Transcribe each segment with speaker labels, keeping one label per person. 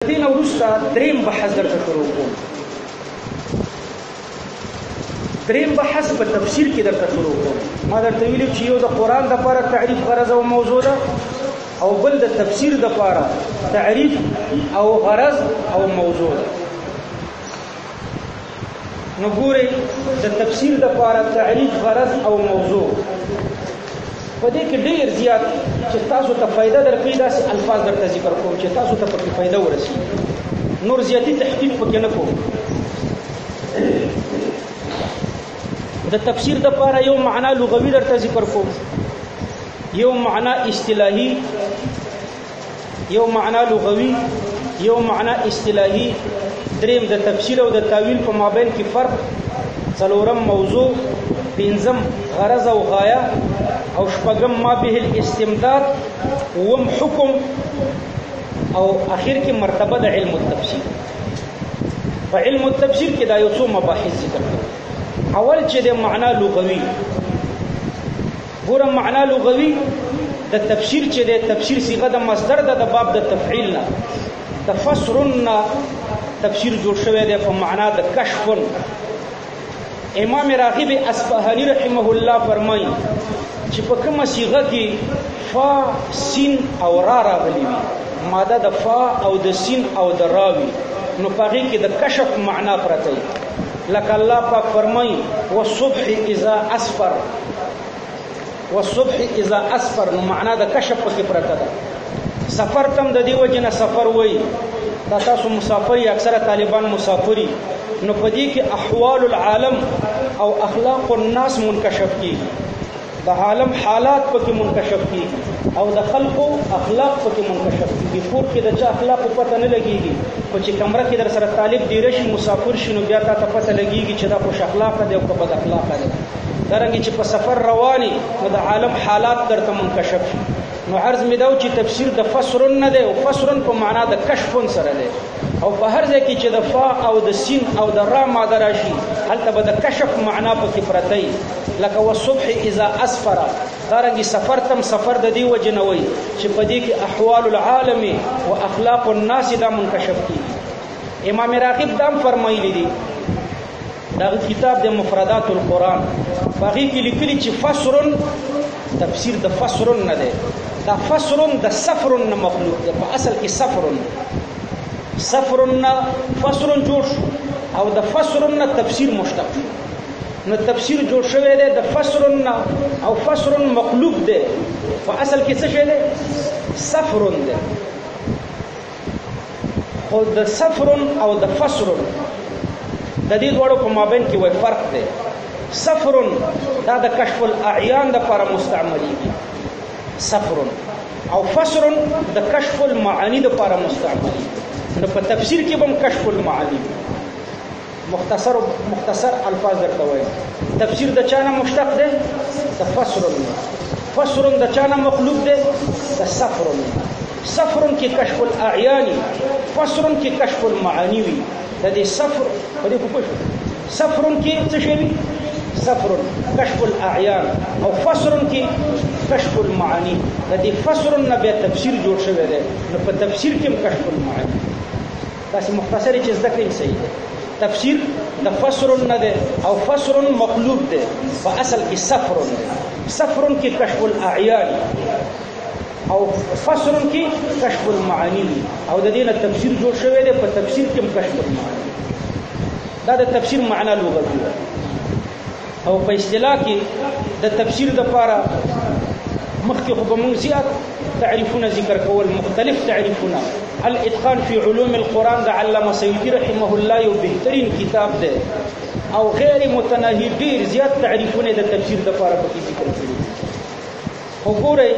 Speaker 1: دین وروسته دریم بحث درته شروع کوم. دریم بحث په تفسیر کې درته شروع کوم. ما درته ویلي چې یو د قرآن دپاره تعریف غرض او موضوع ده او بل د تفسیر دپاره تعریف او غرض او موضوع ده. نو ګورئ د تفسیر دپاره تعریف غرض او موضوع په دې کې ډېر زیات چې تاسو ته فایده درکوي داسې الفاظ درته ذکر کوم چې تاسو ته پکې فایده ورسي. نور زیاتي تحقیق پکې نه کوم. د تفسیر دپاره یو معنا لغوي درته ذکر کوم، یو معنا اصطلاحي، یو معنا لغوي، یو معنا اصطلاحي، دریم د تفسیر او د تاویل په مابین کې فرق، څلورم موضوع، پنځم غرض او غایه، او شپږم ما به الاستمداد، اوم حکم، او اخر کې مرتبه د علم التفسیر. په علم التفسیر کې دا یو څو مباحث ذکر کړل. اول چې د معنا لغوي، ګوره معنا لغوي د تفسیر چې د تفسیر صيغه د مصدر ده د باب د تفعیل نه، تفسرن تفسیر جوړ شوی دی په معنا د کشف. امام راغب اصفهانی رحمه الله فرمایي چې په کومه صيغه کې فا سین او را راغلي وي، ماده د فا او د سین او د را وي، نو په هغې کې د کشف معنا پرته وي. لکه الله پاک فرمایي والصبح اذا اسفر، والصبح اذا اسفر، نو معنا د کشف پکې پرته ده. سفر تم د دې وجې نه سفر وایي، دا تاسو مسافر اکثره طالبان مسافري، نو په دې کې احوال العالم او اخلاق الناس منکشف کیږي، د عالم حالات پکې منکشف کیږي او د خلقو اخلاق پکې منکشف کیږي. کور کې د چا اخلاق پته نه لګیږي، خو چې کمره کې در سره طالب ډېره شي مسافر شي نو بیا تا ته پته لګیږي چې دا خوش اخلاقه دی او که بد اخلاقه دی. دارنګې چې په سفر رواني نو د عالم حالات درته منکشف شي. نو عرض مې دا و چې تفسیر د فسرن نه دی، او فسرن په معنا د کشفون سره دی، او په هر ځای کې چې د فا او د سین او د را ماده راشي هلته به د کشف معنا پکې پرته وي. لکه والصبح اذا اسفر، دارنګې سفر تم سفر د دې وجې نه وایي چې په دې کې احوال العالم و اخلاق الناس دا منکشف کیږي. امام راغب دا هم فرمایلی دي، دا کتاب د مفردات القرآن په هغې کې لیکلي چې فسرن تفسیر د فسرن نه دی، دا فسرن د سفرن نه مخلوق دی. په اصل کې سفرن نه فسرن جوړ شو او د فسرن نه تفسیر مشتق شو. نو تفسیر جوړ شوی دی د فسرن نه، او فسرن مخلوق دی. په اصل کې څه شی دی؟ سفرن دی. خو د سفرن او د فسرن د دې دواړو په مابین کې وایي فرق دی. سفرن دا د کشف الاعیان دپاره مستعملیږي، سفرن، او فسرن د کشف المعانی دپاره مستعملیږي. نو په تفسیر کې به هم کشف المعانی. مختصر الفاظ درته وایم. تفسیر د چا نه مشتق دی؟ د فسرن نه. فسرن د چا نه مخلوق دی؟ د سفرن. سفرن کې کشف الاعیانی، فسرن کې کشف المعانی وي. د دې سفر په دې پوه شو، سفرن کې څه شی وي؟ سفرن کشف الاعیان، او فسرن کې کشف المعانی. د دې فسرن نه بیا تفسیر جوړ شوی دی، نو په تفسیر کې هم کشف المعانی. داسې مختصرې چې زده کړئ صحیح دی. تفسیر د فسرن نه دی او فسرن مقلوب دی، په اصل کې سفرن دی. سفرن کې کشف الاعیان او فسرن کې کشف المعانی وي، او د دې نه تفسیر جوړ شوی دی، په تفسیر کې هم کشف المعانی. دا د تفسیر معنا لغوي ده. او په اصطلاح کې د تفسیر دپاره مخکې خو به موږ زیات تعریفونه ذکر کول، مختلف تعریفونه. الاتقان فی علوم القرآن د علامه سیوطي رحمه الله یو بهترین کتاب دی، او غیر متناهي ډېر زیات تعریفونه د تفسیر دپاره پکې ذکر کړي. خو ګورئ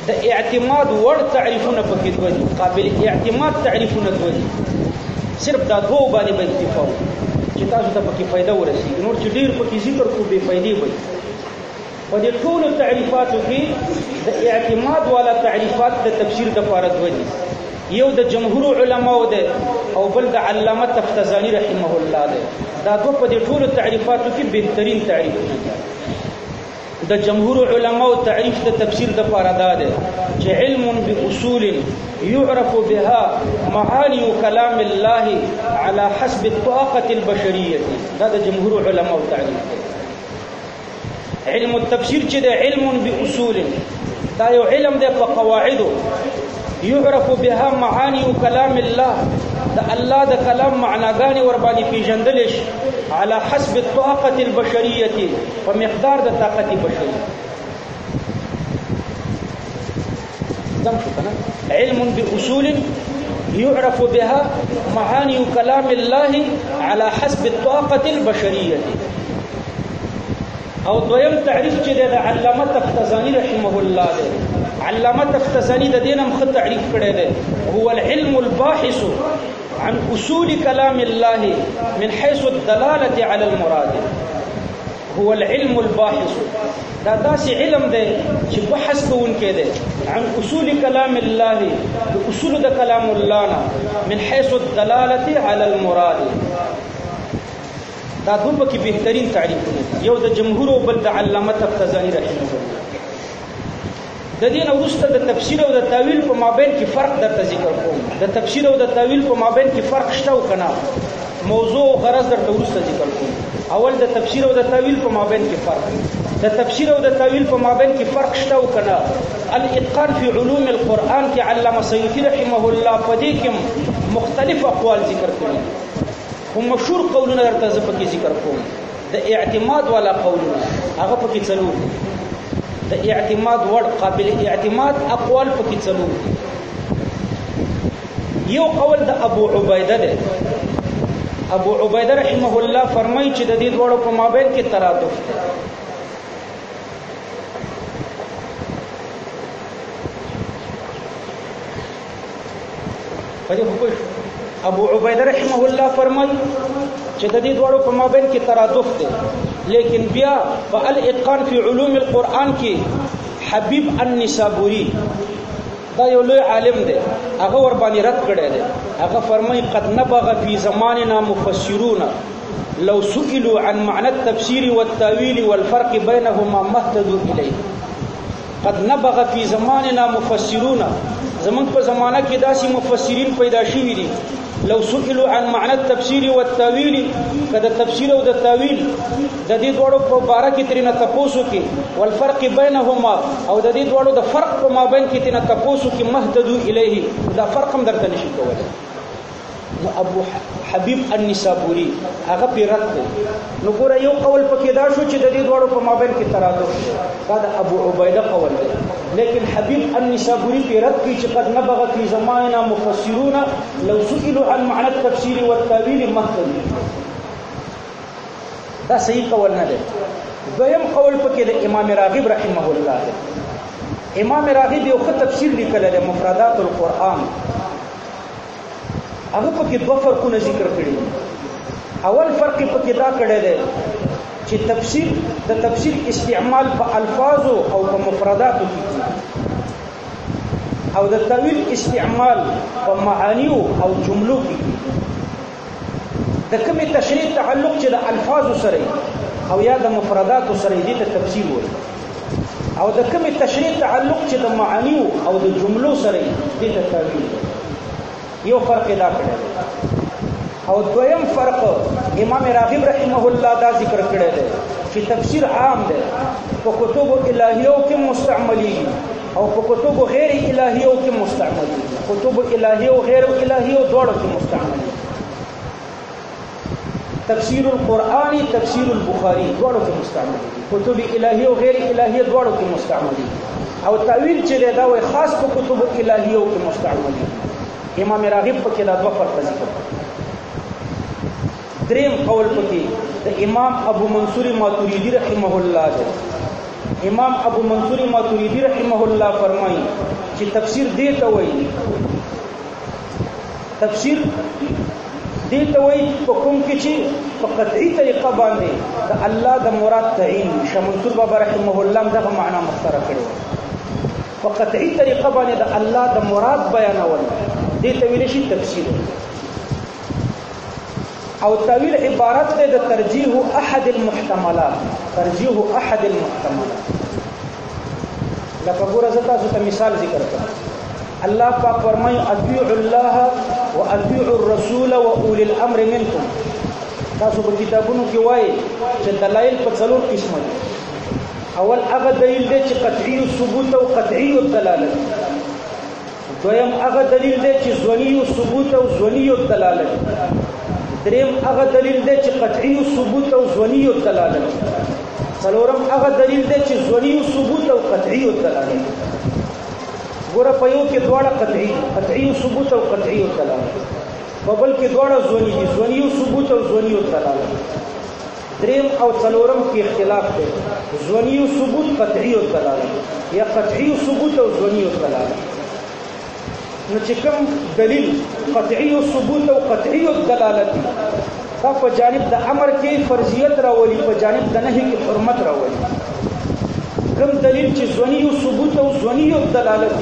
Speaker 1: د اعتماد وړ تعریفونه پکې دوه دي، قابل اعتماد تعریفونه دوه دي. صرف دا دوه باندې به اکتفا وکړو چې تاسو ته پکې فایده ورسېږي. نور چې ډېر پکې ذکر کړو بې فایدې وي. په دې ټولو تعریفاتو کې د اعتماد والا تعریفات د تفسیر دپاره دوه دي. یو د جمهور علماو دی او بل د علامه تفتزانی رحمه الله دی. دا دوه په دې ټولو تعریفاتو کې بهترین تعریفونه دي. د جمهور علماء تعریف د تفسیر د پاره دا ده چې علم باصول يعرف بها معاني كلام الله على حسب الطاقه البشريه. دا د جمهور علماء تعریف ده. علم التفسیر چې ده علم باصول، دا یو علم ده په قواعد يعرف بها معاني كلام الله، دا الله د کلام معناګانې ور باندې پیژندل شي على حسب الطاقه البشريه، په مقدار د طاقت بشري. علم باصول يعرف بها معاني كلام الله على حسب الطاقه البشريه. او دویم تعریف چې د علامه تفتزانی رحمه الله ده. علامه تفتزانی د دینم خ تعریف کړی دی، هو العلم الباحث عن اصول كلام الله من حيث الدلاله على المراد. هو العلم الباحث، دا داسې علم دی چې بحث کوونکی دی عن اصول كلام الله، د اصول د کلام الله نه، من حيث الدلاله على المراد. دا دوه پکې بهترین تعریفونه، یو د جمهور او بل د علامه تفتزانی رحمه الله. د دین وروسته د تفسیر او د تاویل په مابین کې فرق درته ذکر کوم. د تفسیر او د تاویل په مابین کې فرق شته او کنه، موضوع او غرض درته وروسته ذکر کوم. اول د تفسیر او د تاویل په مابین کې فرق، د تفسیر او د تاویل په مابین کې فرق شته او کنه. الاتقان فی علوم القرآن کې علامه سیوطی رحمه الله په دې کې مختلف اقوال ذکر کړي، هم مشهور قولونه درته زه پکې ذکر کوم. د اعتماد والا قولونه هغه پکې څلور، د اعتماد وړ قابل اعتماد اقوال پکې څلور. یو قول د ابو عبیده ده. ابو عبیده رحمه الله فرمایي چې د دې دوړو په مابین کې ترادف ده. ابو عبیده رحمه الله فرمایي چې د دې دوړو په مابین کې ترادف ده، لیکن بیا په الاتقان فی علوم القرآن کې حبیب النسابوری دا یو لوی عالم دی، هغه ور باندې رد کړی دی. هغه فرمایي قد نبغ فی زماننا مفسرون لو سئلوا عن معنى التفسير والتاويل والفرق بينهما ما اهتدوا اليه. قد نبغ فی زماننا مفسرون، زمون په زمانہ کې داسې مفسرین پیدا شوي دي، لو سئلوا عن معنى التفسير والتاويل، کله تفسیر او د تاویل د دې دوړو په باره کې ترنه تاسو کې، والفرق بينهما او د دې دوړو د فرق په مابین کې ترنه تاسو کې مهتدو الیه، دا فرق هم درته نشي کولای. نو ابو حبیب النسابوری هغه پیرت دی. نو ګوره یو قول پکې دا شو چې د دې دوړو په مابین کې ترادف دا د ابو عبیده قول دی، لیکن حبیب النسابوری پیرت کی چې قد نبغ فی زماننا مفسرون لو سئلوا عن معنى التفسير والتاويل ما اهتدوا. دا صحیح قول نه دی. دویم قول پکې د امام راغب رحمه الله دی. امام راغب یو ښه تفسیر لیکلی دی، مفردات القرآن. هغه پکې دوه فرقونه ذکر کړي. اول فرق پکې دا کړی دی چې تفسیر د تفسیر استعمال په الفاظو او په مفرداتو کې، او د تاویل استعمال په معانیو او جملو کې. د کومې تشریح تعلق چې د الفاظو سره او یا د مفرداتو سره دې ته تفسیر وایي، او د کومې تشریح تعلق چې د معانیو او د جملو سره دې ته تاویل وایي. یو فرق دا کړی. او دویم فرق امام راغب رحمه الله دا ذکر کړی دی چې تفسیر عام دی، په کتب الهیو کې مستعملېږي او په کتب غیر الهیو کې مستعملېږي. کتب الهیو او غیر الهیو دواړو کې مستعملېږي. تفسیر القرآن، تفسیر البخاری دواړو کې مستعملېږي. کتب الهیو او غیر الهیو دواړو کې مستعملېږي. او تاویل چې دی دا وایي خاص په کتب الهیو کې مستعملېږي. امام راغب پکې دا دوه فرق ذکر کړي. دریم قول پکې د امام ابو منصور ماتوریدی رحمه الله دی. امام ابو منصور ماتوریدی رحمه الله فرمایي چې تفسیر دې ته وایي، تفسیر دې ته وایي په کوم کې چې په قطعي طریقه باندې د الله د مراد تعین. شاه منصور بابا رحمه الله دغه معنا مختاره کړې، په قطعي طریقه باندې د الله د مراد بیانول دې ته ویل شي تفسیر. او تاویل عبارت ده د ترجیح احد المحتملات، ترجیح احد المحتملات. لکه ګوره زه تاسو ته مثال ذکر کړم. الله پاک فرمایي اطیعوا الله واطیعوا الرسول واولی الامر منکم. تاسو په کتابونو کې وایي چې دلایل په څلور قسمه دي. اول هغه دلیل دی چې قطعي الثبوت او قطعي الدلالت. دویم هغه دلیل دی چې ظني الثبوت او ظني الدلالت. دریم هغه دلیل دی چې قطعي الثبوت او ظني الدلالت. څلورم هغه دلیل دی چې ظني الثبوت او قطعي الدلالت. ګوره په یو کې دواړه قطعي الثبوت او قطعي الدلالت، په بل کې دواړه ظني دي، ظني الثبوت او ظني الدلالت. دریم او څلورم کې اختلاف دی، ظني الثبوت قطعي الدلالت یا قطعي الثبوت او ظني الدلالت. نو چې کوم دلیل قطعي الثبوت او قطعي الدلالت دا په جانب د امر کې فرضیت راولي، په جانب د نهي کې حرمت راولي. کوم دلیل چې ظني الثبوت او ظني الدلالت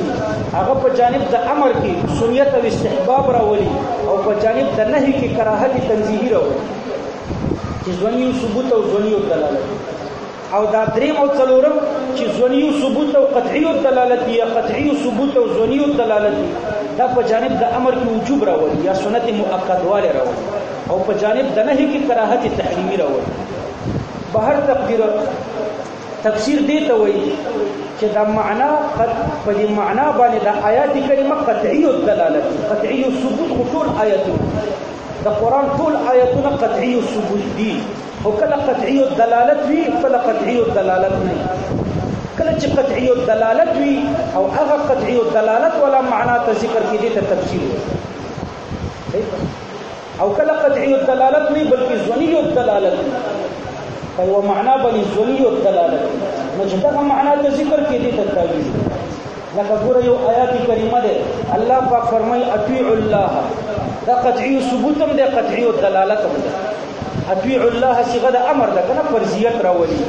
Speaker 1: هغه په جانب د امر کې سنیت او استحباب راولي او په جانب د نهي کې کراهت تنزیهی راولي، چې ظني الثبوت او ظني الدلالت. او دا دریم او څلورم چې ظني الثبوت او قطعي الدلالت یا قطعي الثبوت او ظني الدلالت دا په جانب د امر کې وجوب راولي یا سنت مؤکد واله راولي او په جانب د نهي کې کراهت تحریمی راولي. بهر تقدیر تفسیر دی ته وایي چې دا معنا په دې معنا باندې د آیات کریمه قطعي الدلالت، قطعي الثبوت خو ټول آیاتونه د قرآن ټول آیاتونه قطعي الثبوت دي، او کله قطعي الدلالت وي کله قطعي الدلالت نه. کله چې قطعي الدلالت وي او هغه قطعي الدلالت ولا معنا ته ذکر کې دي ته تفسیر وي، او کله قطعي الدلالت نه بلکې ظني الدلالت په یو معنا باندې ظني الدلالت نو چې دا معنا ته ذکر کې دي ته تعویل. لکه ګوره یو آیات کریمه ده الله پاک فرمایي اطیعوا الله، دا قطعي ثبوت هم ده قطعي الدلالت هم ده. اطیعوا الله صيغه د امر ده کنه فرضیت راولي.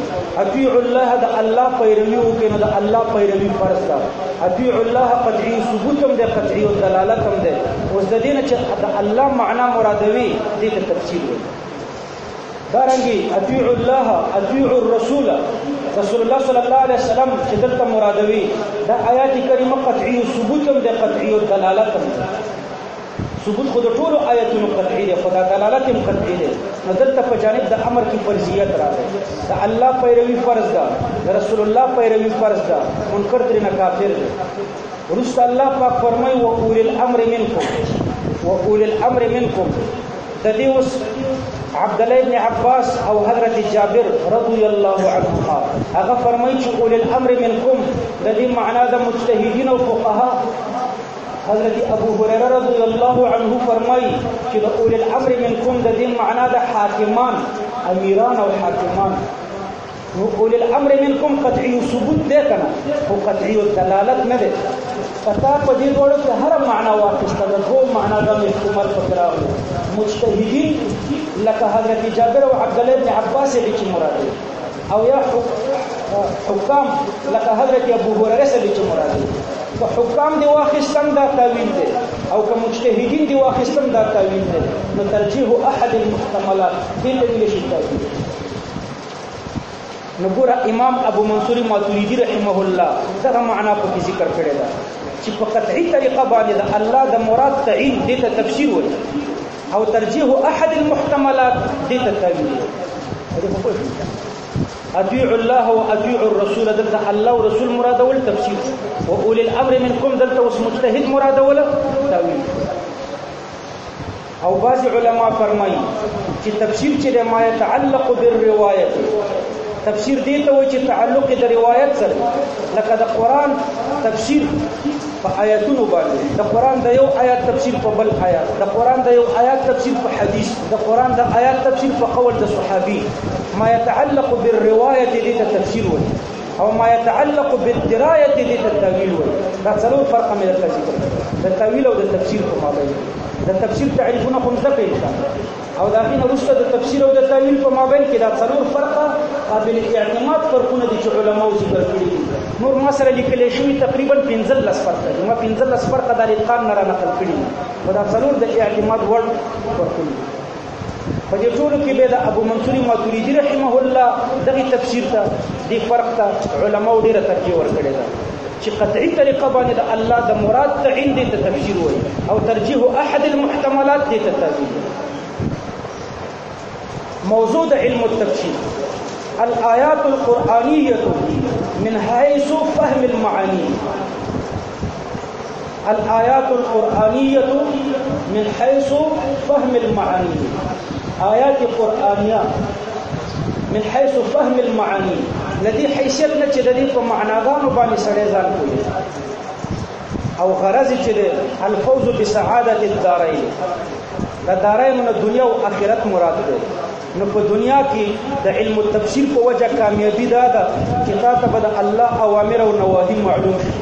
Speaker 1: اطیعوا الله د الله پیروي وکړي نو د الله پیروي فرض ده. اطیعوا الله قطعي ثبوت هم ده قطعي الدلالت هم ده. اوس د دې نه چې د الله معنا مرادوي دې ته تفصیل وي. دارنګي اطیعوا الله اطیعوا الرسول، رسول الله صلی الله علیه وسلم چې دلته مرادوي دا آیات کریمه قطعي ثبوت هم ده قطعي الدلالت هم ده. ثبوت خود ټول آیاتونو قطعي دي، خدا دلالت هم قطعي دي. نو دلته په جانب د امر کې فرضیت راځي، د الله پیروي فرض ده، د رسول الله پیروي فرض ده، منکر ترې کافر دي. ورسته الله پاک فرمایي واولی الامر منکم، واولی الامر منکم. د دې اوس عبد الله ابن عباس او حضرت جابر رضی الله عنهما هغه فرمایي چې اولی الامر منکم د دې معنا د مجتهدین او فقها. حضرت ابو هريره رضی الله عنه فرمایي چې د اول الامر منکم د دې معنا د حاکمان، امیران او حاکمان. نو اول الامر منکم قطعي ثبوت دی کنه او قطعي دلالت نه دی. پتا په دې ډول کې هر معنا واخیسته د دوه معنا د احتمال فکر راغلی. مجتهدین لکه حضرت جابر او عبد الله بن عباس دې چې مراد دي، او یا حکام لکه حضرت ابو هريره سره چې مراد دي. که حکام دی واخستم دا تاویل دی او که مجتهدین دی واخستم دا تاویل دی. نو ترجیح احد المحتملات دې ته ویل شي تاویل. نو ګوره امام ابو منصور ماتوریدی رحمه الله دغه معنا په ذکر کړی ده چې په قطعي طریقه باندې د الله د مراد تعین دې ته تفسیر وایي او ترجیح احد المحتملات دې ته تاویل وایي. اطیعوا الله واطیعوا الرسول دلته الله ورسول مراد ول تفسیر، واولی الامر منکم دلته اوس مجتهد مراد ول تاویل. او بعض علما فرمایي چې تفسیر چې ما يتعلق بالروایت، تفسیر دی ته وایي چې تعلق د روایت سره، لکه د قران تفسیر په آیاتونو باندې، د قران د یو آیات تفسیر په بل آیات، د قران د یو آیات تفسیر په حدیث، د قران د آیات تفسیر په قول د صحابي. ما يتعلق بالروايه دې ته تفسیر وایي او ما يتعلق بالدرايه دې ته تاویل وایي. دا څلور فرق مې درته ذکر کړل د تاویل او د تفسیر په مابین. د تفسیر تعریفونه کوم څه کوي او دا غینه وروسته د تفسیر او د تاویل په مابین کې دا څلور فرقه قابل اعتماد فرقونه دي چې علماو ذکر کړي دي. نور ما سره لیکل شوی تقریبا 15 فرقه دي، ما 15 فرقه د اتقان نه را نقل کړي، او دا څلور د اعتماد وړ فرقونه دي. په دې ټولو کې به د ابو منصور ماتوریدي رحمه الله دغه تفسیر ته د فرق ته علماو ډیره ترجیح ورکړې ده چې قطعي طریقه باندې د الله د مراد تعین دې ته تفسیر وایي او ترجیح احد المحتملات دې ته تعبیر. موضوع د علم التفسير الآيات القرآنية من حيث فهم المعاني. الآيات القرآنية من حيث فهم المعاني. آيات قرآنية من حيث فهم المعاني لدي حیثیت نه چې د دې په معناګانو باندې سړی ځان کوي او غرض چې الفوز بسعادة الدارين د دارین نه دنیا او آخرت مراد ده. نو په دنیا کې د علم التفسیر په وجه کامیابی دا ده چې تاسو به د الله اوامر او نواهی معلوم شي،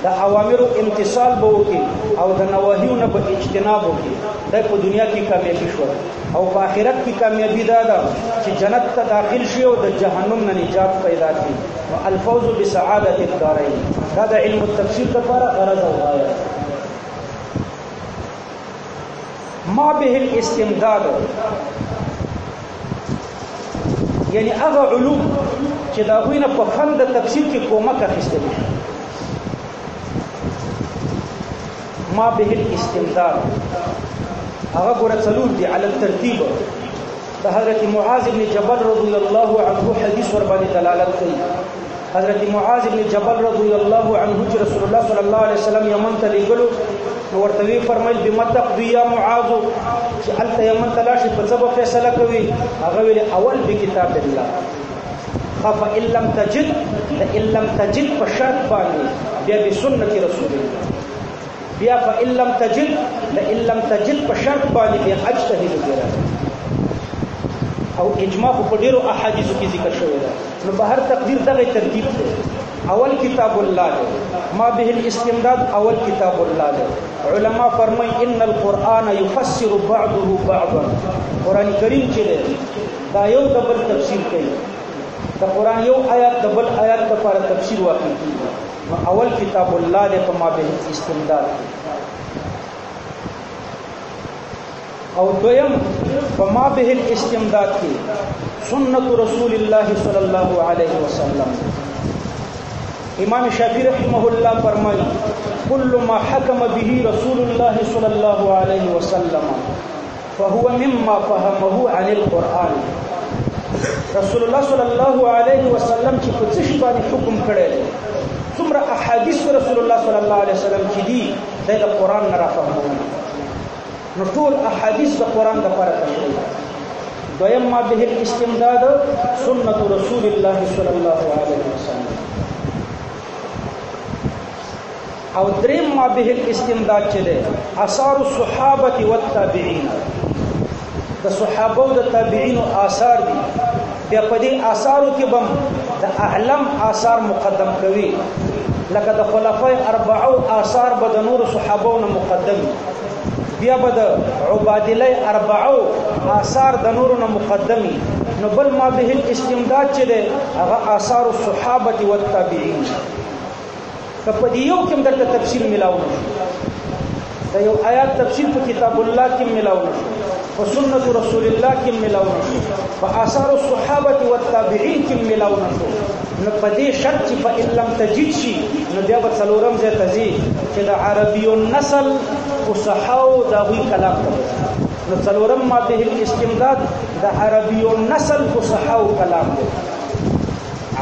Speaker 1: د اوامر امتثال به وکړي او د نواهیو نه به اجتناب وکړي. دا په دنیا کې کامیابی شو او په آخرت کې کامیابی دا ده چې جنت ته داخل شي او د جهنم نه نجات پیدا کړي. الفوز بسعادة الدارین دا د علم التفسیر لپاره غرض او غایه. ما به الاستمداد یعنی هغه علوم چې دا غوینه په فن د تفسیر کې کومک اخیستل شي. ما به الاستمداد هغه ګوره څلور دي على الترتیب. د حضرت معاذ بن جبل رضی الله عنه حدیث ور باندې دلالت کوي. حضرت معاذ بن جبل رضی الله عنه چې رسول الله صلی الله علیه وسلم یمن ته لېږلو نو ورته وی فرمایل بما تقضي یا معاذ چې هلته یمن ته لاړ شي په څه به فیصله کوي؟ هغه ویل اول بکتاب الله فإن لم تجد لئن لم تجد په شرط باندې بیا بسنت رسول الله بیا فإن لم تجد لئن لم تجد په شرط باندې بیا اجتهد وکړه او اجماع په ډیرو احادیثو کې ذکر شوی ده. نو به هر تقدیر دغه ترتیب دی. اول کتاب الله دی. ما به الاستمداد اول کتاب الله دی. علما فرمای ان القرآن يفسر بعضه بعضا. قرآن کریم چې دی دا یو د بل تفسیر کوي. د قرآن یو آیات د بل آیات لپاره تفسیر واقع کیږي. نو اول کتاب الله دی په ما به الاستمداد. او دویم فما به الاستمداد کی سنت رسول الله صلی الله علیه وسلم. امام شافعی رحمه الله فرمایي كل ما حكم به رسول الله صلی الله علیه وسلم فهو مما فهمه عن القرآن. رسول الله صلی الله علیه وسلم چې په څه شی باندې حکم کړی څومره احادیث رسول الله صلی الله علیه وسلم چې دي د قرآن نه رافهمونه نو ټول احادیث د قرآن لپاره تشریح. دویم ما به الاستمداد سنت رسول الله صلی الله علیه وسلم. او دریم ما به الاستمداد چې ده آثار الصحابه والتابعین. د صحابه او د تابعین آثار دي. بیا په دې آثارو کې بم د اعلم آثار مقدم کوي لکه د خلفای اربعه آثار به د نور صحابو نه مقدم بیا به د عبادله اربعو آثار د نورو نه مقدمي. نو بل ما به الاستمداد چې ده هغه آثار الصحابه والتابعین. که په دې یو کې درته تفسیر ملاو نشي د یو آیات تفسیر په کتاب الله کې ملاو نشي په سنت رسول الله کې ملاو نشي په آثار الصحابه والتابعین کې ملاو نشي. نو په دې شرط چې فإن لم تجد شي نو بیا به څلورم ځای ته ځي چې د عربي النسل فصحاو د هغوی کلام ته نو څلورم ما به الاستمداد د عربي النسل فصحاو کلام دی.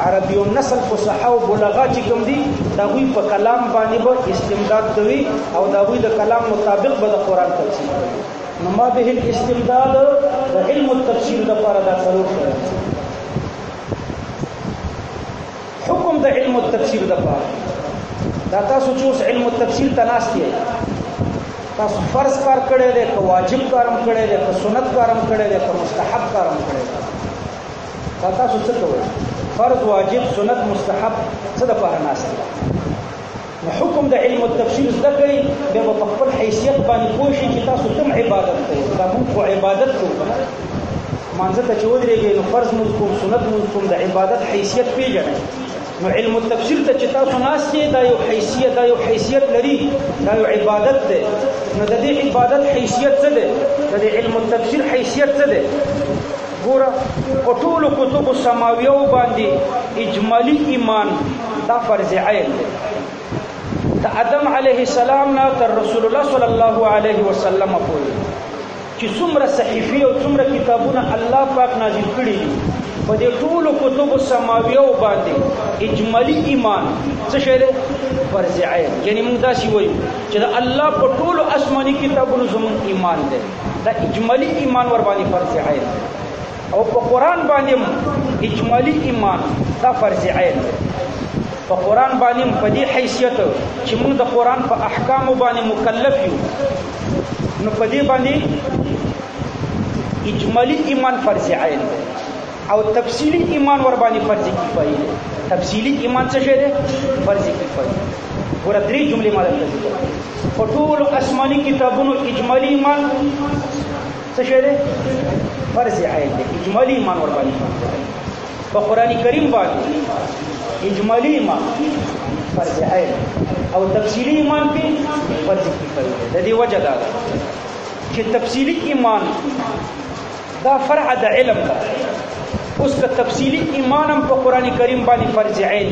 Speaker 1: عربي النسل فصحاو بلغا چې کوم دي د هغوی په کلام باندې به استمداد کوي او د هغوی د کلام مطابق به د قرآن تفسیر کوي. نو ما به الاستمداد د علم التفسیر لپاره دا څلور شی. حکم د علم التفسیر لپاره دا تاسو چې اوس علم التفسیر ته ناست یې تاسو فرض کار کړی دی که واجب کارم کړی دی که سنت کارم کړی دی که مستحب کارم کړی دی. دا تاسو څه کوئ؟ فرض واجب سنت مستحب څه دپاره ناست دی؟ نو حکم د علم التفسیر زده کوئ بیا به په خپل حیثیت باندې پوه شئ چې تاسو کوم عبادت کوئ. دا موږ خو عبادت کوو که نه مانځه ته چې ودرېږئ نو فرض مونځ کوم سنت مونځ کوم د عبادت حیثیت پېژنئ. نو علم التفسیر ته چې تاسو ناستئ دا یو حیثیت لري، دا یو عبادت دی. نو د دې عبادت حیثیت څه دی؟ د دې علم التفسیر حیثیت څه دی؟ ګوره په ټولو کتبو سماویو باندې اجمالي ایمان دا فرض عین دی. د آدم علیه السلام نه تر رسول الله صلی الله علیه وسلم پورې چې څومره صحیفې او څومره کتابونه الله پاک نازل کړي دي، په دې ټولو کتبو سماویو باندې اجمالي ایمان څه شی دی؟ فرض عین. یعنی موږ داسې وایو چې د الله په ټولو آسماني کتابونو زموږ ایمان دی، دا اجمالي ایمان ور باندې فرض عین دی. او په قرآن باندې اجمالي ایمان دا فرض عین دی. په قرآن باندې په دې حیثیت چې موږ د قرآن په احکامو باندې مکلف یو، نو په دې باندې اجمالي ایمان فرض عین دی. او تفصیلی ایمان ور باندې فرض کفایي دی. تفصیلی ایمان څه شی دی؟ فرض کفایي. ګوره درې جملې ما درته ذکر کړې. په ټولو آسماني کتابونو اجمالي ایمان څه شی دی؟ فرض عین دی. اجمالي ایمان ور باندې فرض عین. په قرآن کریم باندې اجمالي ایمان فرض عین او تفصیلی ایمان کې فرض کفایي دی. د دې وجه دا ده چې تفصیلی ایمان دا فرع د علم ده. اوس که تفصیلی ایمان هم په قرآن کریم باندې فرض عین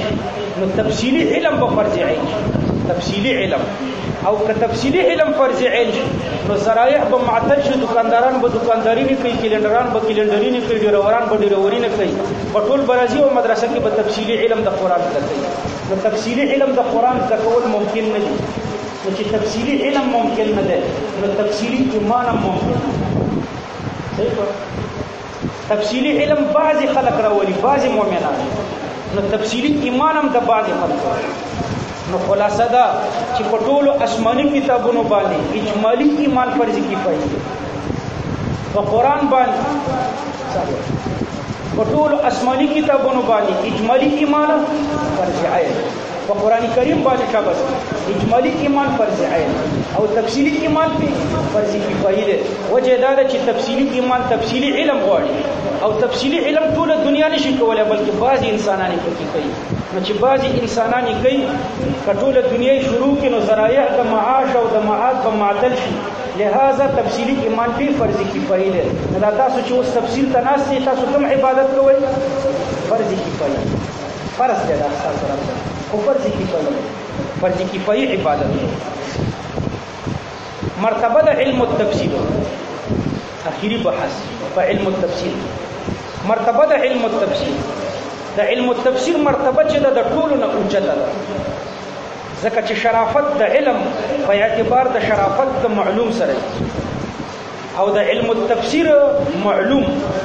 Speaker 1: نو تفصیلی علم به فرض عین شي. تفصیلی علم او که تفصیلی علم فرض عین شي نو ذرایع به معطل شي، دکانداران به دکانداري نه کوي، کلندران به کلندري نه کوي، ډیروران به ډیروري نه کوي، په ټول برازي او مدرسه کې به تفصیلی علم د قرآن زده کوي. نو تفصیلی علم د قرآن زده کول ممکن نه دي. نو چې تفصیلی علم ممکن نه دی نو تفصیلی ایمان هم ممکن نه دی. تفصیلی علم بعضی خلق راولي، بعضی مؤمنان، نو تفصیلی ایمان هم د بعضی خلق راولي. نو خلاصه دا چې په ټولو آسماني کتابونو باندې اجمالي ایمان فرض کفایي دی. په قرآن باندې په ټولو آسماني کتابونو باندې اجمالي ایمان فرض عین. په قرآن کریم باندې شابه اجمالي ایمان فرض عین او تفصیلی ایمان په فرض کفایي دی. وجه دا ده چې تفصیلی ایمان تفصیلی علم غواړي او تفصیلی علم ټول دنیا نشي کولای، بلکې بعضی انسانان یې پکې کوي. نو چې بعضی انسانان یې کوي که ټوله دنیا یې شروع کړي نو ذرایع د معاش او د معاد به معطل شي. لہذا تفصیلی ایمان په فرض کفایي دی. نو دا تاسو چې اوس تفصیل ته ناست یې، تاسو کوم عبادت کوئ؟ فرض کفایي. فرض دی دا ستاسو راته خو فرض کفایي، فرض کفایي عبادت. مرتبه د علم التفسیر، اخیری بحث په علم التفسیر. مرتبه د علم التفسیر، د علم التفسیر مرتبه چې د ټولو نه اوچته ده، ځکه چې شرافت د علم په اعتبار د شرافت د معلوم سره او د علم التفسیر معلوم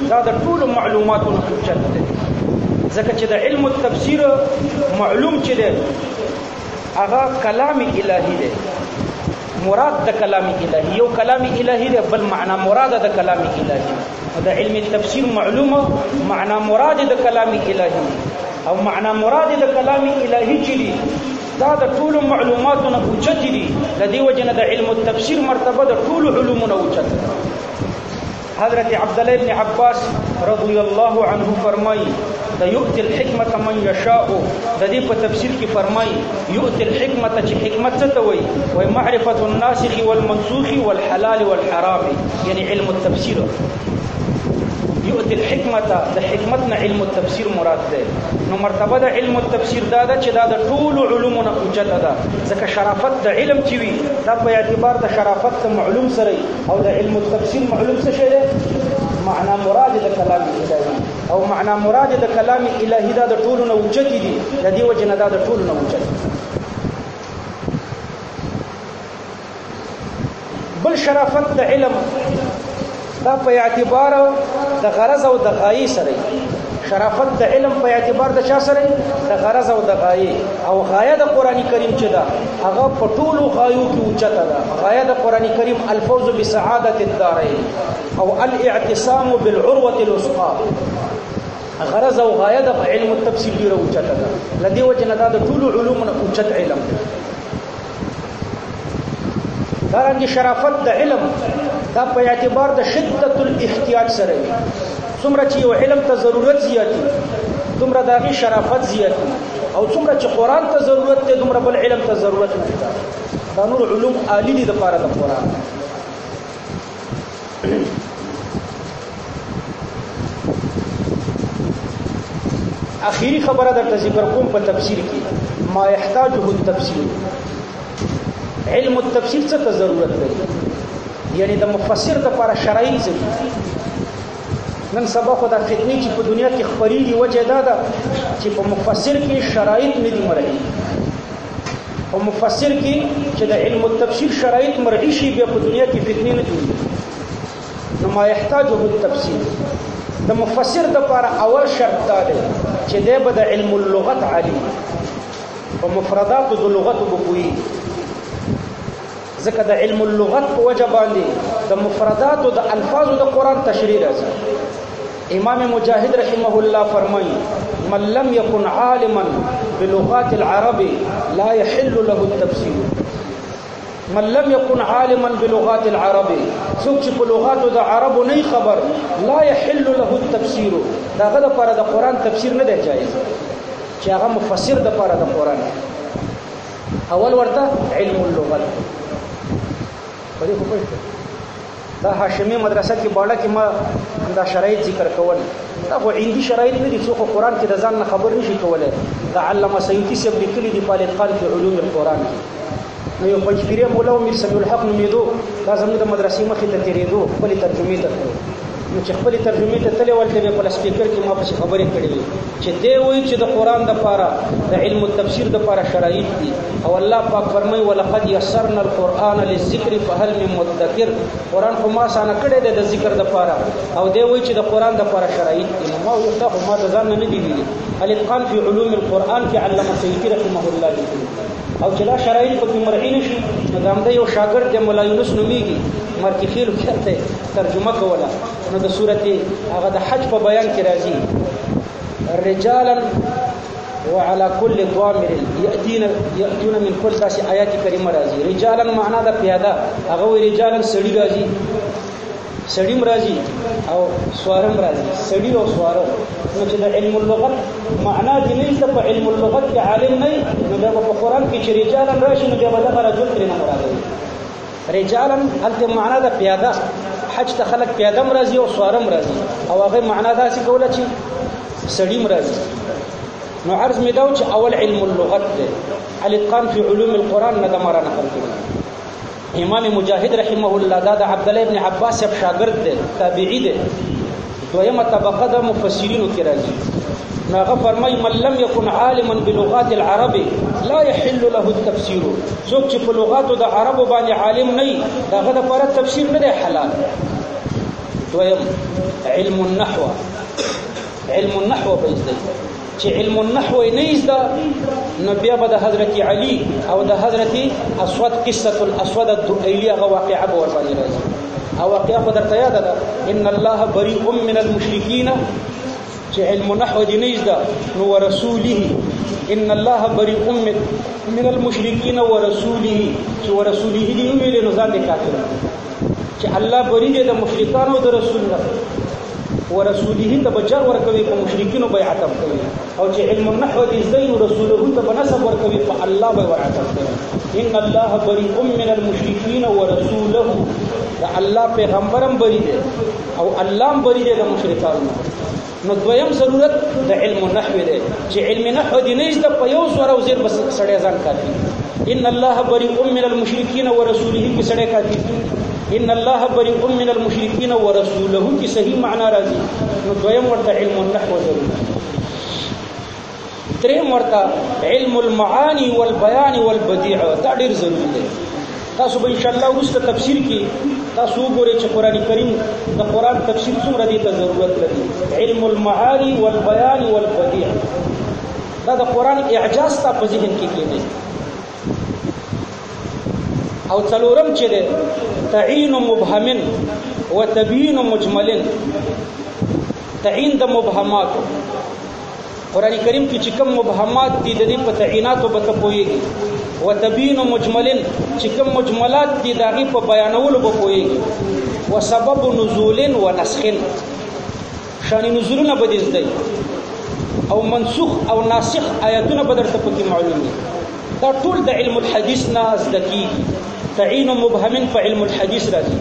Speaker 1: دا د ټولو معلوماتو نه اوچته ده. ځکه چې د علم التفسیر معلوم چې ده هغه کلام الهي دی، مراد د کلام الهي، یو کلام الهي دی بل معنا مراد د کلام الهي. د علم التفسیر معلومه معنا مراد د کلام الهي او معنا مراد د کلام الهي چې دی دا د ټولو معلوماتو نه اوچت دي. د دې وجه نه د علم التفسیر مرتبه د ټولو علومو نه اوچت ده. حضرت عبدالله ابن عباس رضی الله عنه فرمایي د یؤتی الحکمت من یشاء، د دې په تفسیر کې فرمایي یؤتی الحکمت چې حکمت څه ته وایي؟ وایي معرفة الناسخ والمنسوخ والحلال والحرام، یعنی علم التفسیر. یؤتی الحکمت د حکمت نه علم التفسیر مراد ده. نو مرتبه د علم التفسیر دا ده چې دا د ټولو علومو نه اوچته ده، ځکه شرافت د علم چې وي دا په اعتبار د شرافت د معلوم سره او د علم التفسیر معلوم څه شی ده؟ معنا مراد د کلام الهي او معنا مراد د کلام الهي دا د ټولو نه اوچتې دي. د دې وجه نه دا د ټولو نه اوچت. بل شرافت د علم دا په اعتبار د غرض او د غایې سره. شرافت د علم په اعتبار د چا سره؟ د غرض او د غایې. او غایه د قرآن کریم چې ده هغه په ټولو غایو کې اوچته ده. غایه د قرآن کریم الفوز بسعادت الدارین او الاعتصام بالعروة الوثقى. غرض او غایه د علم التفسیر ډیره اوچته ده. له دې وجه نه دا د ټولو علومو نه اوچت علم دی. دارنګه شرافت د علم دا په اعتبار د شدت الاحتیاج سره وي. څومره چې یو علم ته ضرورت زیاتی دومره د هغې شرافت زیاتی. او څومره چې قرآن ته ضرورت دی دومره بل علم ته ضرورت نشته. دا نور علوم عالی دي د پاره د قرآن. اخیری خبره درته ذکر کوم په تفسیر کې ما يحتاجه التفسیر. علم التفسیر څه ته ضرورت لري؟ یعنی د مفسر لپاره شرایط ضروري. نن سبا خو دا فتنې چې په دنیا کې خپرېږي وجه دا ده چې په مفسر کې شرایط نه دي مرعي. په مفسر کې چې د علم التفسیر شرایط مرعي شي بیا په دنیا کې فتنې نه جوړېږي. نو ما يحتاجه التفسیر د مفسر لپاره اول شرط دا دی چې دی به د علم اللغت عالم په مفرداتو د لغتو به پوهېږي. ځکه د علم اللغت په وجه باندې د مفرداتو د الفاظو د قرآن تشریح راځي. امام مجاهد رحمه الله فرمایي من لم يكن عالما بلغات العرب لا يحل له التفسير. من لم يكن عالما بلغات العرب څوک چې په لغاتو د عربو نه خبر لا يحل له التفسير دا غو لپاره د قرآن تفسیر نه دی جایز چې هغه مفسر د لپاره د قرآن اول ورته علم اللغت. په دې خو پوهیږئ دا هاشمي مدرسه کې بالا کې ما دا شرایط ذکر کول دا خو عندي شرایط نه دي څوک قرآن کې د ځان نه خبر نشي کولای. دا علامه سیوطي صاحب لیکلي دي په الاتقان فی علوم القرآن کې. نو یو پنځپیری مولا امیر سمیع الحق نومېدو دا زموږ د مدرسې مخې ته تېرېدو خپلې ترجمې ته تلو. نو چې خپلې ترجمې ته تللی ولته مې په سپیکر کې ما پسې خبرې کړې وې چې دی وایي چې د قرآن دپاره د علم التفسیر دپاره شرایط دي او الله پاک فرمایي ولقد یسرنا القرآن للذکر فهل من مدکر. قرآن خو ما اسانه کړی دی د ذکر دپاره او دی وایي چې د قرآن دپاره شرایط دي. نو ما ویل دا خو ما د ځان نه نه دي ویلي. الاتقان فی علوم القرآن کې علامه سیوطي رحمه الله لیکلي او چې دا شرایط پکې مرعي نه شي نو د همده یو شاګرد دی مولا یونس نومېږي مرکخیلو کې هلته ترجمه کوله. نو د صورت هغه د حج په بیان کې راځي رجالا وعلى كل ضامر يأتون من كل داسې آیات کریمه راځي. رجالا معنا د پیاده هغه وی رجالا سړي راځي سړیم راځي او سوارم راځي سړي او سواره. نو چې د علم اللغت معنا دې نه په علم اللغت کې عالم نه نو دا په قرآن کې چې رجالا راشي نو بیا به دغه رجل ترې نه مراد وي. رجالا هلته معنا د پیاده حج ته خلک پیادم راځي او سوارم راځي او هغه معنا داسې کوله چې سړیم راځي. نو عرض مې دا چې اول علم اللغت دی الاتقان فی علوم القرآن نه د مره نقل کړي. امام مجاهد رحمه الله دا د عبد الله ابن عباس صاحب شاګرد دی تابعی دی دویمه طبقه د مفسرینو کې راځي. نو هغه فرمایي من لم يكن عالما بلغات العرب لا يحل له التفسير. څوک چې په لغاتو د عربو باندې عالم نه وي دغه دپاره تفسیر نه دی حلال. دویم علم النحو. علم النحو به زده چې علم النحو نه زده نو بیا به د حضرت علي او د حضرت اسود قصه الاسود الدؤيلي هغه واقعه به ورباندې راځي. او واقعه خو درته یاده ده ان الله بريء من المشركين چې علم نحو دې نه زده نو ورسوله ان الله بريء من المشركين ورسوله چې ورسوله دې ویل نو ځان دې کافر چې الله بری دې د مشرکانو او د رسول الله ورسوله ته بجر ورکوي په مشرکینو بیعت کوي او چې علم النحو دې زین رسوله ته بنسب ورکوي په الله به ورعت کوي. ان الله بريء من المشركين ورسوله دا الله پیغمبرم بری دې او الله بری دې د مشرکانو. نو دویم ضرورت د علم النحو دی چې علم نحو دې نه زده په یو سوره او زیر بس سړی ځان کافي. ان الله بريء من المشركين ورسوله کې سړی کافي. ان الله بريء من المشركين ورسوله کی صحیح معنا راځي. نو دویم ورته علم النحو ضروري. دریم ورته علم المعاني والبيان والبديع دا ډیر ضروري دی. تاسو به ان شاء الله وروسته تفسیر کې تاسو وګورئ چې قرآن کریم د قرآن تفسیر څومره دې ته ضرورت لري. علم المعاني والبيان والبديع دا د قرآن اعجاز تا په ذهن کې کېږي. او څلورم چې ده تعین مبهم وتبیین مجمل. تعین د مبهمات قرآن کریم کې چې کوم مبهمات دي د دې په تعیناتو به ته پوهېږي. وتبیین مجمل چې کوم مجملات دي د هغې په بیانولو به پوهېږي. وسبب نزول ونسخ شان نزولونه به دې زده او منسوخ او ناسخ آیاتونه به درته پکې معلومي. دا ټول د علم الحدیث نه زده کېږي. تعین مبهم په علم الحدیث راځي،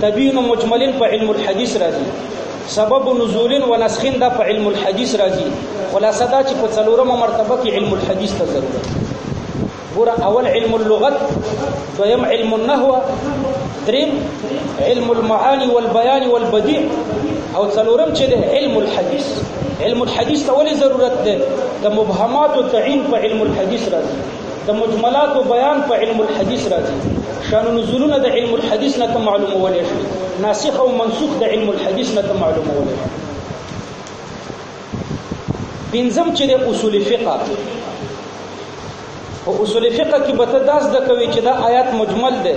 Speaker 1: تبیین مجمل په علم الحدیث راځي، سبب نزول و نسخ دا په علم الحدیث راځي. خلاصه دا چې په څلورمه مرتبه کې علم الحدیث ته ضرورت. ګوره اول علم اللغت، دویم علم النحو، دریم علم المعانی والبیان والبدیع، او څلورم چې ده علم الحدیث. علم الحدیث ته ولې ضرورت ده؟ د مبهمات او تعین په علم الحدیث راځي، د مجملات او بیان په علم الحدیث راځي، شان نزولونه د علم الحدیث نه معلومولای شي، ناسخ او منسوخ د علم الحدیث نه معلومولای شي. پنځم چې د اصول فقه، او اصول فقه کې به ته داس د کوي چې دا آیات مجمل ده،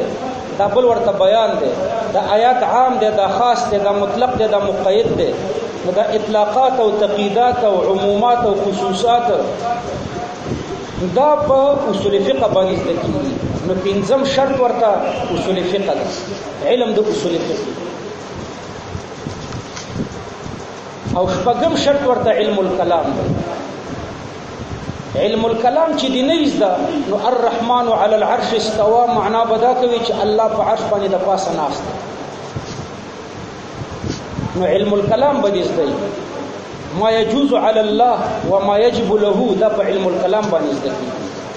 Speaker 1: دا بل ورته بیان ده، دا آیات عام ده، دا خاص ده، دا مطلق ده، دا مقید ده، دا اطلاقات او تقییدات او عمومات او خصوصات، دا په اصول فقه باندې زده کېږي. نو پنځم شرط ورته اصول فقه ده، علم د اصول فقه. او شپږم شرط ورته علم الکلام ده. علم الکلام چې دی نه زده، نو الرحمن علی العرش استوى معنا بدا کوي چې الله په عرش باندې د پاسه ناست. نو علم الکلام به زده، ما يجوز على الله وما يجب له، دا په علم الکلام باندې زده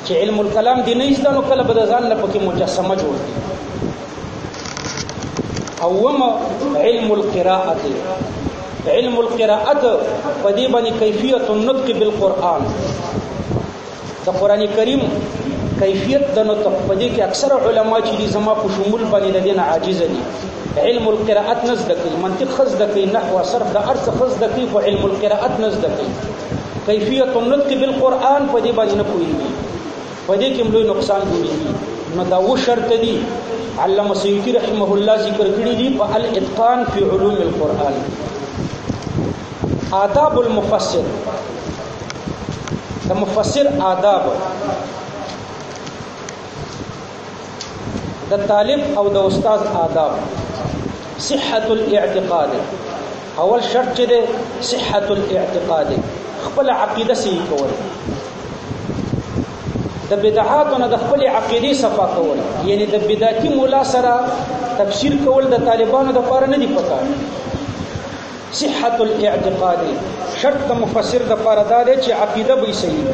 Speaker 1: چې علم الکلام دی نه زده، نو کله به ځان نه پکې مجسمه جوړ کړي. اوما علم القراءه، علم القراءه په دې باندې کیفیت النطق بالقران، د قران کریم کیفیت د نطق په دې کې اکثر علما چې دي زما په شمول باندې د دین عاجز دي. علم القراءت نزد کوي، منطق خزد کوي، نحو صرف د ارث خزد کوي، خو علم القراءت نزد کوي. کیفیت النطق بالقران په دې باندې نه پوهیږي، په دې کې لوی نقصان جوړیږي. نو دا و شرط دي علامه سیوطی رحمه الله ذکر کړی دي په الاتقان فی علوم القرآن. آداب المفسر، د مفسر آداب، د طالب او د استاد آداب. صحة الاعتقاد، اول شرط چې ده صحة الاعتقاد، خپل عقیده صحیح کول، د بدعاتو نه د خپل عقیده صفا کول. یعنی د بدعتي مولا سره تفسیر کول د طالبانو د پاره نه دی پکار. صحة الاعتقاد شرط د مفسر د پاره دا دی چې عقیده به صحیح.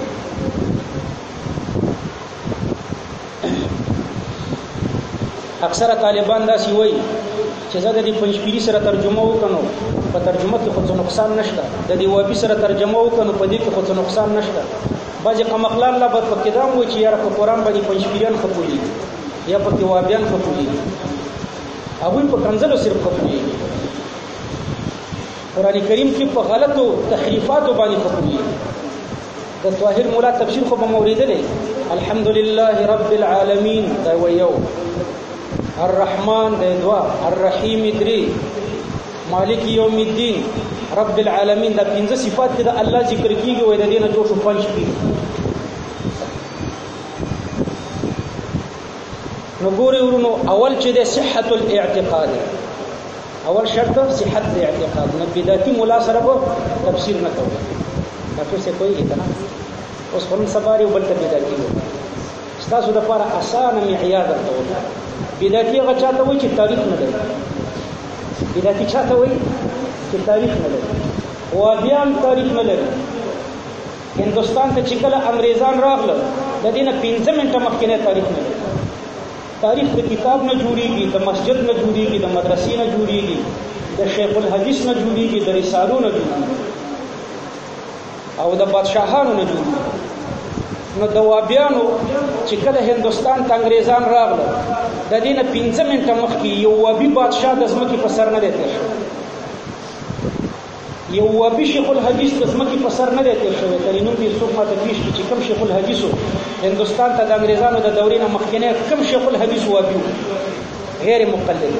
Speaker 1: اکثر طالبان دا سی وایي چې زه د دې پنځپيري سره ترجمه وکړم، په ترجمه کې خو نقصان نشته، د دې وابي سره ترجمه وکړم په دې کې خو نقصان نشته. بعضې قمقلان لا بد پکې دا وایي چې یاره په قرآن باندې پنځپيریان ښه پوهېږي یا پکې وابیان ښه پوهېږي، هغوی په کنځلو صرف ښه پوهېږي، قرآن کریم کې په غلطو تحریفاتو باندې ښه پوهېږي. د طاهر مولا تفسیر خو به مو اورېدلی، الحمدلله رب العالمین دا یو، الرحمن دا دوا، الرحیم درې، مالک یوم الدین، رب العالمین دا پنځه صفات کې د الله ذکر کېږي. وایي د دې نه جوړ شو پنځپیر. نو ګورئ ورونو، اول چې د صحة الاعتقاد، اول شرط صحت الاعتقاد. نه بدعتي مولا سره به تفسیر نه کوي. ډاکټر څه کوي کنه، اوس پرون سبا یو بل ته بدعتي وي. ستاسو د لپاره اسانه معیار درته وایي. بدعتي هغه چاته وایي چې تاریخ نه لري. بدعتي چاته وایي چې تاریخ نه لري. وابیان تاریخ نه لري. هندوستان ته چې کله انګریزان راغله، د دې نه 15 منټه مخکې تاریخ نه لري. تاریخ د کتاب نه جوړیږي، د مسجد نه جوړیږي، د مدرسې نه جوړیږي، د شیخ الحدیث نه جوړیږي، د رسالو نه جوړیږي، او د بادشاهانو نه جوړیږي. نو د وابیانو چې کله هندوستان ته انګریزان راغله، د دې نه 15 منټه مخکې یو وابي بادشاه د ځمکې په سر نه دی تېر شوی، یو وابي شیخ الحدیث د ځمکې په سر نه دی تېر شوی. ترې نوم دې څوک ماته پېښ کړي چې کوم شیخ الحدیث هندوستان ته د انګریزانو د دورې نه مخکینی کوم شیخ الحدیث وابي غیر مقلد،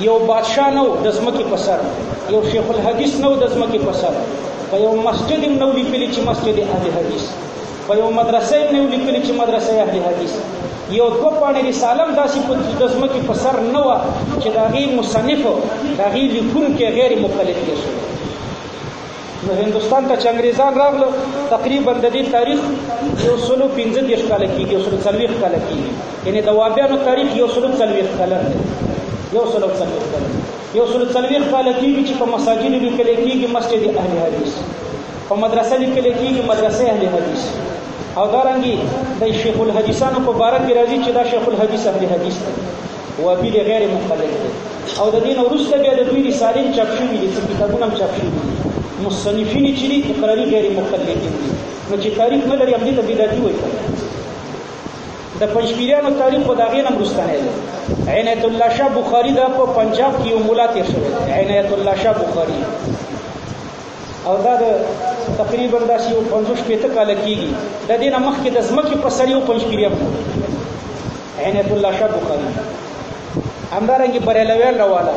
Speaker 1: یو بادشاه نه و د ځمکې په سر، یو شیخ الحدیث نه و د ځمکې په سر، په یو مسجد هم نه و لیکلي چې مسجد اهل حدیث، په یو مدرسه هم نه و لیکلي چې مدرسه اهل حدیث، یو دوه پاڼې رساله هم داسې د ځمکې په سر نه وه چې د هغې مصنف، د هغې لیکونکی غیر مقلد تېر شوی. نو هندوستان ته چې انګریزان راغله تقریبا د دې تاریخ 115 کاله کېږي 140 کاله کېږي یعنی د وابیانو تاریخ 140 کاله دی 140 کاله 140 کاله کېږي چې په مساجد لیکل کېږي مسجد اهل حدیث په مدرسه لیکل کېږي مدرسه اهل حدیث او دارنګي د شیخ الحدیثانو په باره کې راځي چې دا شیخ الحدیث اهل حدیث دی وابي غیر مقلد دی او د دین وروسته بیا د دوی رسالې چاپ شوي دي چې کتابونه هم چاپ شوي دي مصنفین چې دي اقراري غیر مقلدین دي نو چې تاریخ نه لري همدې ته بدعتي وایي د پنځپیرانو تاریخ خو د هغې نه وروستنی دی عنایت الله شاه بخاري دا په پنجاب کې یو مولا تېر شوی دی عنایت الله شاه بخاري او دا د تقریبا داسې یو 50-60 کاله کېږي د دې نه مخکې د ځمکې په سر یو پنځپیریان عنایت الله شاه بخاري همدارنګې بریلویان راواله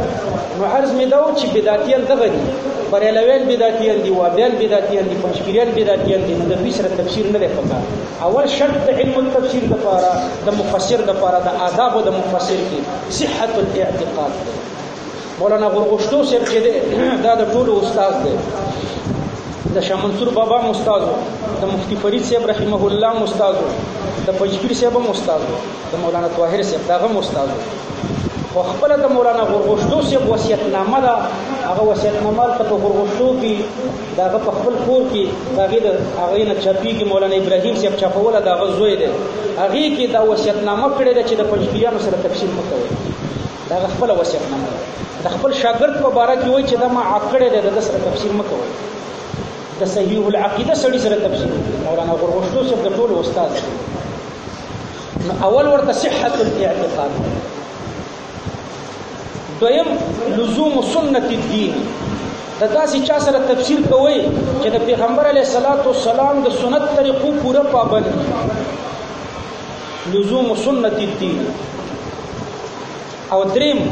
Speaker 1: نو عرض مې دا و چې بدعتیان دغه دي بریلویان بدعتیان دي وابیان بدعتیان دي پنځپیریان بدعتیان دي نو د دوی سره تفسیر نه دی پکار اول شرط د علم التفسیر دپاره د مفسر دپاره د آدابو د مفسر کې صحت الاعتقاد دی مولانا غرغشتو صاحب چې دی دا د ټولو استاد دی د شاه منصور بابا استاد د مفتی فرید صاحب رحمه الله استاد د پنځپیر صاحب هم استاد د مولانا طاهر صاحب دغه استاد خو خپل د مولانا غرغشتو صاحب وصیتنامه ده هغه وصیتنامه ته په غرغشتو کې دغه په خپل کور کې دغه د هغه نه چاپیږي مولانا ابراهیم صاحب چاپوله دغه زوی دی هغه کې دا وصیتنامه کړې ده چې د پنځپیرانو سره تفصیل مکوي دغه خپل وصیتنامه د خپل شاګرد په باره کې وایي چې دا ما عقړې ده د سره تفسیر مکوي د صحیح العقیده سړي سره تفسیر مولانا غرغشتو صاحب د ټولو استاد نو اول ورته صحت الاعتقاد دویم لزوم سنت الدین د داسې چا سره تفسیر کوي چې د پیغمبر علیه الصلاۃ والسلام د سنت طریقو پوره پابند لزوم سنت الدین او دریم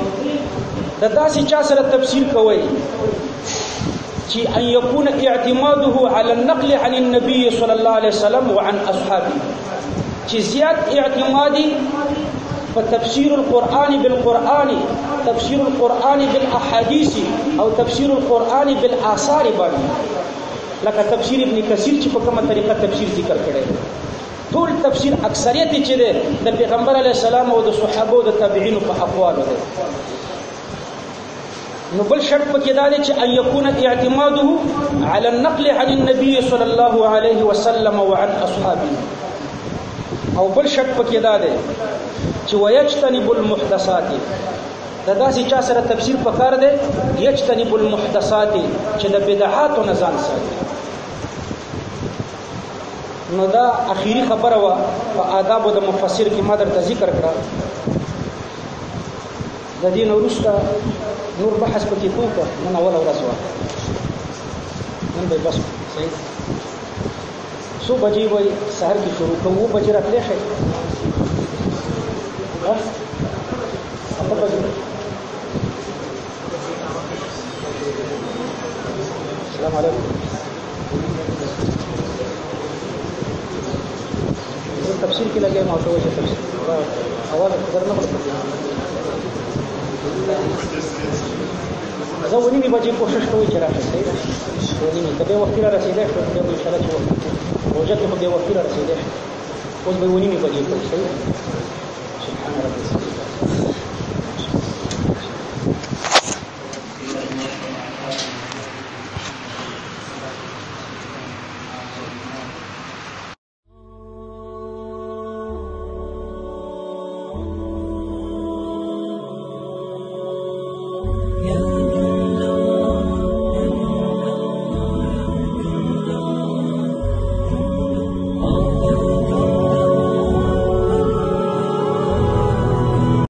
Speaker 1: د داسې چا سره تفسیر کوي چې ان يكون اعتماده على النقل عن النبي صلى الله عليه وسلم وعن اصحابه چې زیات اعتمادي فتفسير القرآن بالقرآن تفسير القرآن بالأحاديث أو تفسير القرآن بالآثار باندې لکه تفسیر ابن کثیر چې په کومه طریقه تفسیر ذکر کړی ټول تفسیر اکثریت چې ده د پیغمبر علیه السلام او د صحابه او د تابعینو په اقوالو ده نو بل شرط پکې دا دی چې ان يكون اعتماده على النقل عن النبي صلى الله عليه وسلم وعن اصحابه او بل شرط پکې دا دی چې ويجتنب المحدثات دا داسې چا سره تفسیر پکار دی یجتنب المحدثات چې د بدعاتو نه ځان ساتي نو دا اخیری خبره وا په آدابو د مفسر کې ما درته ذکر کړه د دې وروسته نور بحث پکې کوو نن اوله ورځ وه نن به بس صحیح څو بجې وایي سهار کې شروع کوو 9 بجې راتلی شئ السلام علیکم تفسیر کې لګیا ما ته وایي تفسیر اول خبر نه پړم زه ونی می بچی کوشش کوم چې راځي صحیح ده ونی می کله وخت را رسیدای شو په ان شاء الله چې وخت وجه ته په وخت را رسیدای اوس به ونی می بچی کوم صحیح